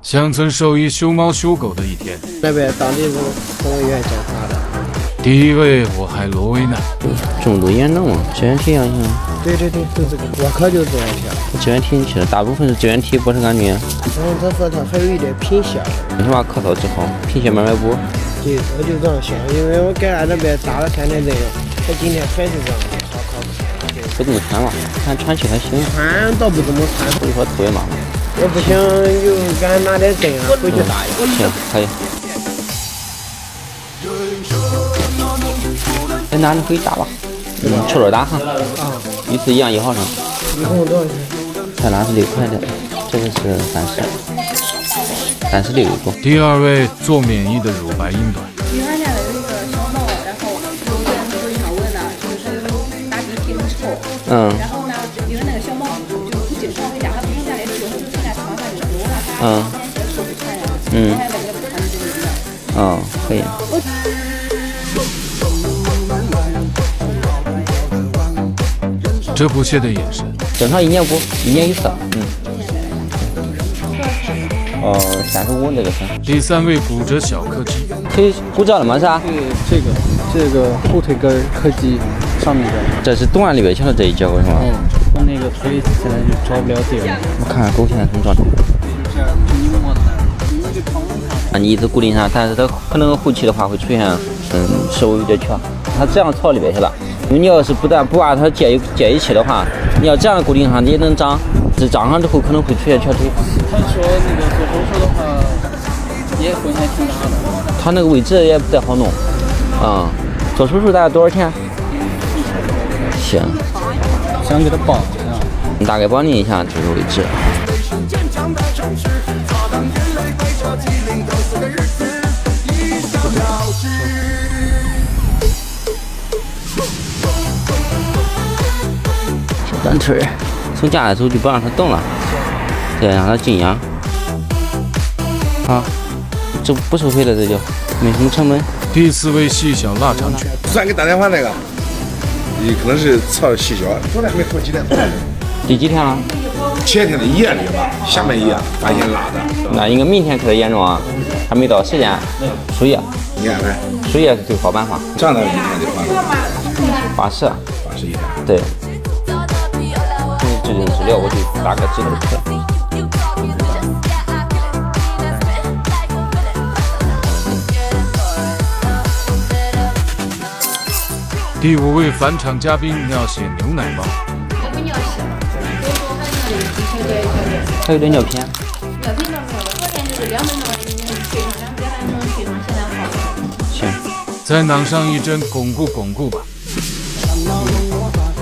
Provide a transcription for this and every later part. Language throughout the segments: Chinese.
乡村兽医修猫修狗的一天，那边当地是动物医院检查的。第一位我还挪威呢。这么多严重啊？支原体样行？对，就这个，我科就是支原体。支原体去了，大部分是支原体，不是感觉。然后他说他还有一点贫血。为什么咳嗽之后贫血慢慢补？对，我就这样想，因为我给俺那边打了3天针，他今天还是这样的，好靠谱。不怎么喘了，喘气还行。喘倒不怎么喘。所以说特别麻烦。要不行就给俺拿点针啊，回去打一个。行，可以。在哪里可以打吧？抽点打哈。啊。一次1.1毫升。一共多少钱？才26块的，这个是36一共。第二位做免疫的乳白英短。女孩家的有一个小猫，然后有人不是想问呢，就是打鼻涕很臭。然后呢，因为那个小猫就经常回家，它不是下来吃，它就在床上就溜了，它天天受传染。我还问了不传这个。可以。这不屑的眼神。正常1年补，1年1次。35这个是。第三位骨折小柯基。腿骨折了吗？是吧？这个后腿根柯基上面的。这是动案里边瞧到这一结果是吗？我那个腿现在就着不了地了。我看看狗现在什么状态。你一直固定上，但是它可能后期的话会出现手有点瘸。它这样朝里边去了。因为你要是不把它接一起的话，你要这样固定上，你也能长。这长上之后可能会出现瘸腿。他说那个做手术的话，也风险挺大的。他那个位置也不太好弄。做手术大概多少钱？行。想给他绑你大概帮你一下这个位置。短腿儿，从家里走就不让它动了，再让它静养。这不收费了，这就没什么成本。第四位细小腊肠犬。昨天给打电话那个，也可能是操细小，昨天还没头几天。第几天了？前天的夜里吧，下半夜发现拉的。那应该明天开始严重啊，还没到时间。输液。你安排？输液是最好办法。这样的一天得花80一天。对。制定治疗我就打个止痛片。第5位返场嘉宾尿血牛奶猫。还有点尿片。尿片倒没有，昨天就是200多块钱退上2天还能退上，现在好。行。再囊上一针巩固吧。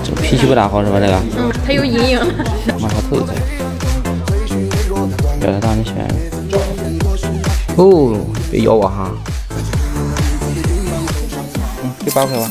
这脾气不大好是吧？这个。他有阴影。马上头一次。不要让你选。别咬我哈。给8块吧。